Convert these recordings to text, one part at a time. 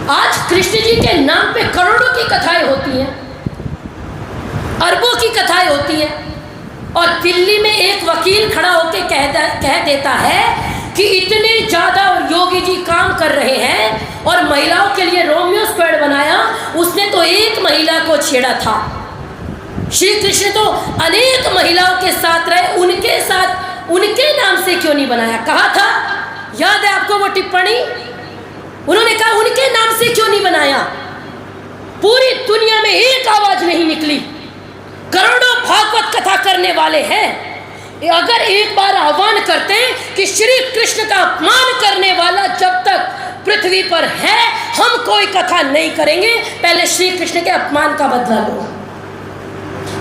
आज कृष्ण जी के नाम पे करोड़ों की कथाएं होती हैं, अरबों की कथाएं होती हैं, और दिल्ली में एक वकील खड़ा होकर कह देता है कि इतने ज़्यादा योगी जी काम कर रहे हैं और महिलाओं के लिए रोमियो स्क्वाड बनाया, उसने तो एक महिला को छेड़ा था। श्री कृष्ण तो अनेक महिलाओं के साथ रहे, उनके साथ उनके नाम से क्यों नहीं बनाया? कहा था, याद है आपको वो टिप्पणी? उन्होंने कहा उनके नाम से क्यों नहीं बनाया? पूरी दुनिया में एक आवाज नहीं निकली। करोड़ों भागवत कथा करने वाले हैं, अगर एक बार आह्वान करते कि श्री कृष्ण का अपमान करने वाला जब तक पृथ्वी पर है हम कोई कथा नहीं करेंगे, पहले श्री कृष्ण के अपमान का बदला लो।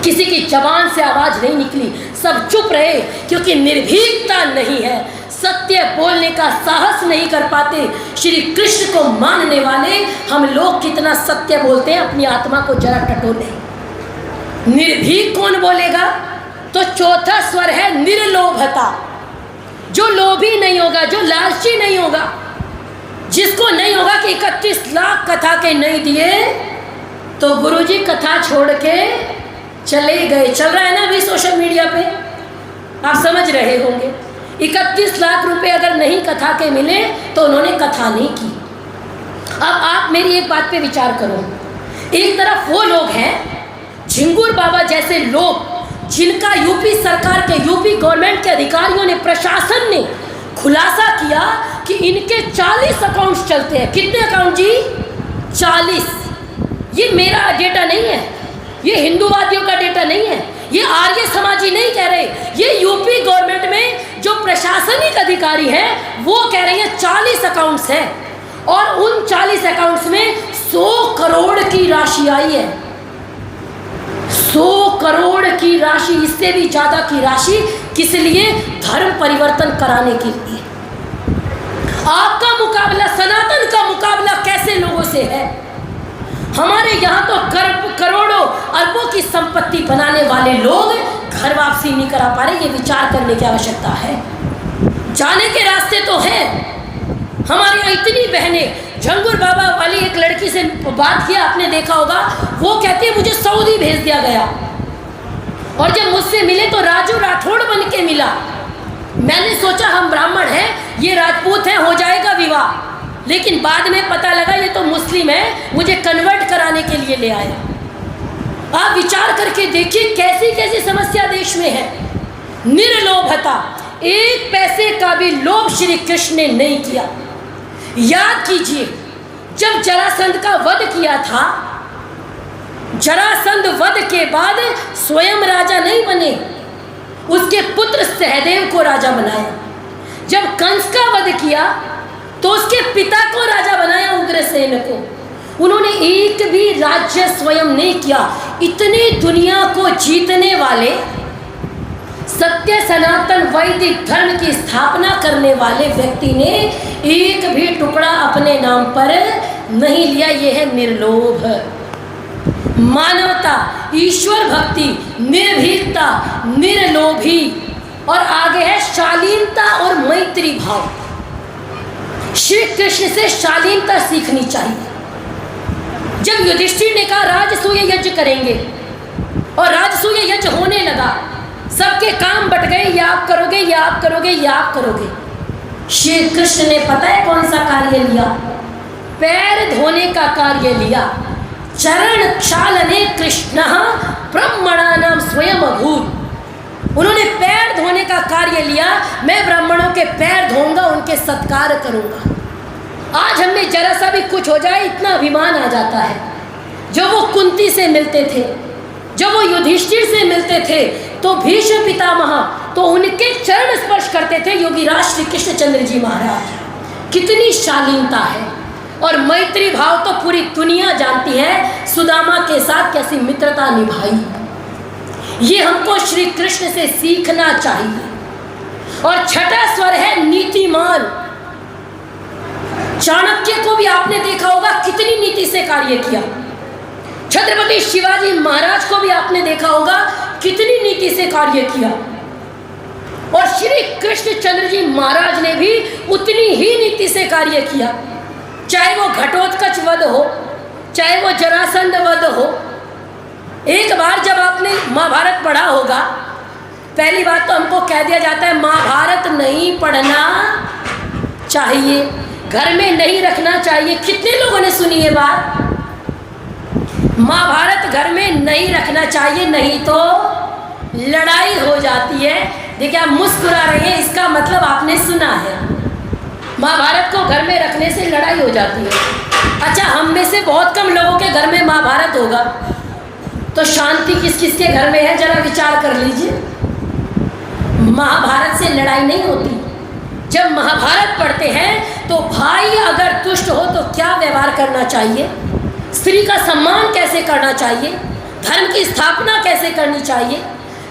किसी की जबान से आवाज नहीं निकली, सब चुप रहे, क्योंकि निर्भीकता नहीं है, सत्य बोलने का साहस नहीं कर पाते। श्री कृष्ण को मानने वाले हम लोग कितना सत्य बोलते हैं, अपनी आत्मा को जरा टटोले। निर्भीक कौन बोलेगा? तो चौथा स्वर है निर्लोभता। जो लोभी नहीं होगा, जो लालची नहीं होगा, जिसको नहीं होगा कि 31 लाख कथा के नहीं दिए तो गुरुजी कथा छोड़ के चले गए। चल रहा है ना अभी सोशल मीडिया पे, आप समझ रहे होंगे। 31 लाख रुपए अगर नहीं कथा के मिले तो उन्होंने कथा नहीं की। अब आप मेरी एक बात पे विचार करो। एक तरफ वो लोग हैं झिंगुर बाबा जैसे लोग, जिनका यूपी सरकार के, यूपी गवर्नमेंट के अधिकारियों ने, प्रशासन ने खुलासा किया कि इनके 40 अकाउंट्स चलते हैं। कितने अकाउंट जी? 40। ये मेरा डेटा नहीं है, ये हिंदूवादियों का डेटा नहीं है, ये आर्य समाजी नहीं कह रहे, ये यूपी गवर्नमेंट में जो प्रशासनिक अधिकारी हैं वो कह रहे हैं 40 अकाउंट्स हैं, और उन 40 अकाउंट्स में 100 करोड़ की राशि आई है। 100 करोड़ की राशि, इससे भी ज्यादा की राशि किस लिए? धर्म परिवर्तन कराने के लिए। आपका मुकाबला, सनातन का मुकाबला कैसे लोगों से है? हमारे यहाँ तो करोड़ों अरबों की संपत्ति बनाने वाले लोग घर वापसी नहीं करा पा रहे। ये विचार करने की आवश्यकता है। जाने के रास्ते तो हैं। हमारे यहाँ इतनी बहनें, झंगुर बाबा वाली एक लड़की से बात किया, आपने देखा होगा, वो कहती है मुझे सऊदी भेज दिया गया, और जब मुझसे मिले तो राजू राठौड़ बन के मिला। मैंने सोचा हम ब्राह्मण हैं, ये राजपूत हैं, हो जाएगा विवाह, लेकिन बाद में पता लगा ये तो मुस्लिम है, मुझे कन्वर्ट कराने के लिए ले आया। आप विचार करके देखिए कैसी कैसी समस्या देश में है। निर्लोभता, एक पैसे का भी लोभ श्री कृष्ण ने नहीं किया। याद कीजिए, जब जरासंध का वध किया था, जरासंध वध के बाद स्वयं राजा नहीं बने, उसके पुत्र सहदेव को राजा बनाया। जब कंस का वध किया तो उसके पिता को राजा बनाया, उग्रसेन को। उन्होंने एक भी राज्य स्वयं नहीं किया। इतनी दुनिया को जीतने वाले, सत्य सनातन वैदिक धर्म की स्थापना करने वाले व्यक्ति ने एक भी टुकड़ा अपने नाम पर नहीं लिया। यह है निर्लोभ, मानवता, ईश्वर भक्ति, निर्भीकता, निर्लोभी, और आगे है शालीनता और मैत्री भाव। श्री कृष्ण से शालीनता सीखनी चाहिए। जब युधिष्ठिर ने कहा राजसूय यज्ञ करेंगे, और राजसूय यज्ञ होने लगा, सबके काम बट गए, ये आप करोगे, ये आप करोगे, ये आप करोगे। श्री कृष्ण ने पता है कौन सा कार्य लिया? पैर धोने का कार्य लिया। चरण क्षालने कृष्ण ब्राह्मणानां स्वयं अभूत्। उन्होंने पैर धोने का कार्य लिया। मैं ब्राह्मणों के पैर धोऊंगा, उनके सत्कार करूंगा। आज हमें जरा सा भी कुछ हो जाए इतना अभिमान आ जाता है। जो वो कुंती से मिलते थे, जब वो युधिष्ठिर से मिलते थे, तो भीष्म पितामह तो उनके चरण स्पर्श करते थे। योगी राज श्री कृष्णचंद्र जी महाराज, कितनी शालीनता है। और मैत्री भाव तो पूरी दुनिया जानती है, सुदामा के साथ कैसी मित्रता निभाई। ये हमको श्री कृष्ण से सीखना चाहिए। और छठा स्वर है नीतिमान। चाणक्य को भी आपने देखा होगा कितनी नीति से कार्य किया। छत्रपति शिवाजी महाराज को भी आपने देखा होगा कितनी नीति से कार्य किया। और श्री कृष्णचंद्र जी महाराज ने भी उतनी ही नीति से कार्य किया। चाहे वो घटोत्कच वध एक बार जब आपने महाभारत पढ़ा होगा, पहली बात तो हमको कह दिया जाता है महाभारत नहीं पढ़ना चाहिए, घर में नहीं रखना चाहिए। कितने लोगों ने सुनी ये बात? महाभारत घर में नहीं रखना चाहिए, नहीं तो लड़ाई हो जाती है। देखिए आप मुस्कुरा रहे हैं, इसका मतलब आपने सुना है महाभारत को घर में रखने से लड़ाई हो जाती है। अच्छा, हम में से बहुत कम लोगों के घर में महाभारत होगा, तो शांति किस किस के घर में है जरा विचार कर लीजिए। महाभारत से लड़ाई नहीं होती। जब महाभारत पढ़ते हैं तो भाई अगर दुष्ट हो तो क्या व्यवहार करना चाहिए, स्त्री का सम्मान कैसे करना चाहिए, धर्म की स्थापना कैसे करनी चाहिए,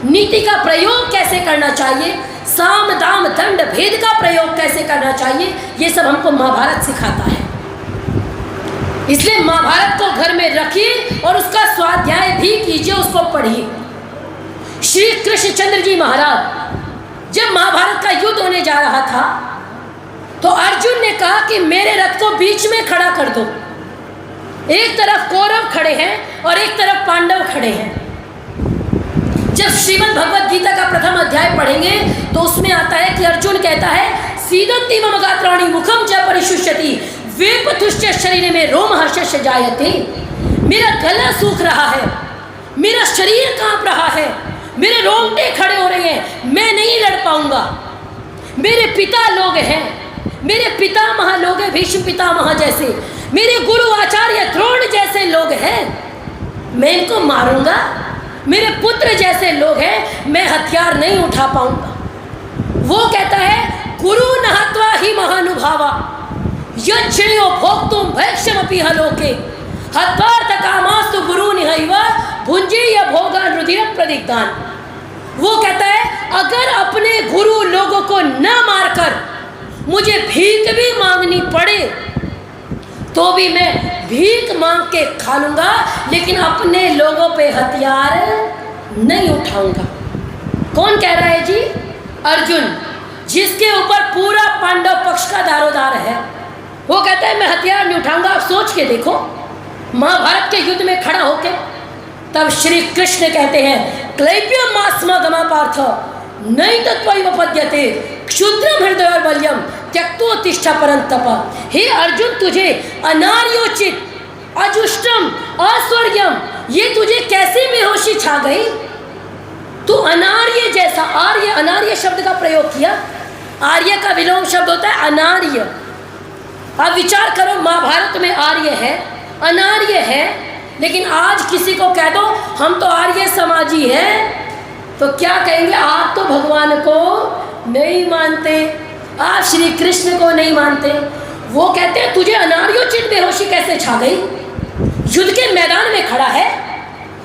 नीति का प्रयोग कैसे करना चाहिए, साम दाम दंड भेद का प्रयोग कैसे करना चाहिए, ये सब हमको महाभारत सिखाता है। इसलिए महाभारत को घर में रखिए और उसका स्वाध्याय भी कीजिए, उसको पढ़िए। श्री कृष्णचंद्र जी महाराज जब महाभारत का युद्ध होने जा रहा था तो अर्जुन ने कहा कि मेरे रथ को बीच में खड़ा कर दो। एक तरफ कौरव खड़े हैं और एक तरफ पांडव खड़े हैं। जब श्रीमद् भगवद गीता का प्रथम अध्याय पढ़ेंगे तो उसमें आता है कि अर्जुन कहता है सीदंती मम गात्राणि मुखम च परिशुष्यति वेपतुश्च शरीर में रोमहर्षश्च जायते। मेरा गला सूख रहा है, मेरा शरीर कांप रहा है, मेरे रोंगटे खड़े हो रहे हैं, मैं नहीं लड़ पाऊंगा। मेरे पिता लोग हैं, मेरे पितामह लोग हैं, भीष्म पितामह जैसे, मेरे गुरु आचार्य द्रोण जैसे लोग हैं, मैं इनको मारूंगा। मेरे पुत्र जैसे लोग हैं, मैं हथियार नहीं उठा पाऊंगा। वो कहता है गुरु नहत्वा ही महानुभावा यज्ञो भोक्तुम भैक्षमपि हलोके हत्वार्थ कामास्तु गुरु निहैव भुंजे या भोगा रुधिर प्रदिग्धान। वो कहता है अगर अपने गुरु लोगों को न मारकर मुझे भीख भी मांगनी पड़े तो भी मैं भीख मांग के खा लूंगा, लेकिन अपने लोगों पे हथियार नहीं उठाऊंगा। कौन कह रहा है जी? अर्जुन, जिसके ऊपर पूरा पांडव पक्ष का दारोदार है। वो कहता है मैं हथियार नहीं उठाऊंगा। आप सोच के देखो, महाभारत के युद्ध में खड़ा होके तब श्री कृष्ण कहते हैं क्लैप्यम मास्म गमा पार्थ नहीं तत्वैव पद्यते क्षुद्रम हृदय बल्यम त्यक्तोत्तिष्ठ परंतप। हे अर्जुन, तुझे अनार्योचित, अजुष्टम, अस्वर्ग्यम, ये तुझे कैसे बेहोशी छा गई? तू अनार्य जैसा, आर्य अनार्य शब्द का प्रयोग किया। आर्य का विलोम शब्द होता है अनार्य। अब विचार करो, महाभारत में आर्य है, अनार्य है, लेकिन आज किसी को कह दो हम तो आर्य समाजी हैं, तो क्या कहेंगे? आप तो भगवान को नहीं मानते, आप श्री कृष्ण को नहीं मानते। वो कहते हैं तुझे अनार्योचित बेहोशी कैसे छा गई? युद्ध के मैदान में खड़ा है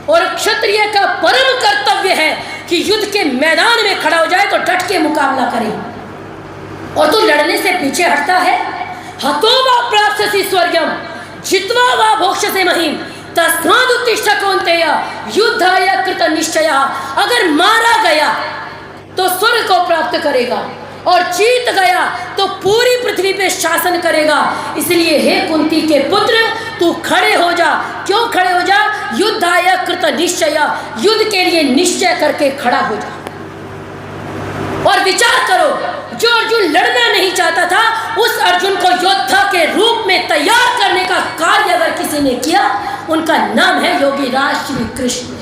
और क्षत्रिय का परम कर्तव्य है कि युद्ध के मैदान में खड़ा हो जाए तो डट के मुकाबला करे, और तू लड़ने से पीछे हटता है। हतो वा प्राप्स्यसि स्वर्गम जित्वा वा भोक्ष्यसे महीम तस्मादुत्तिष्ठ कौन्तेय युद्धाय कृत निश्चय। अगर मारा गया तो स्वर्ग को प्राप्त करेगा और जीत गया तो पूरी पृथ्वी पे शासन करेगा। इसलिए हे कुंती के पुत्र, तू खड़े हो जा। क्यों खड़े हो जा? युद्धाय कृत निश्चय, युद्ध के लिए निश्चय करके खड़ा हो जा। और विचार करो, जो अर्जुन लड़ना नहीं चाहता था उस अर्जुन को योद्धा के रूप में तैयार करने का कार्य अगर किसी ने किया, उनका नाम है योगीराज श्री कृष्ण।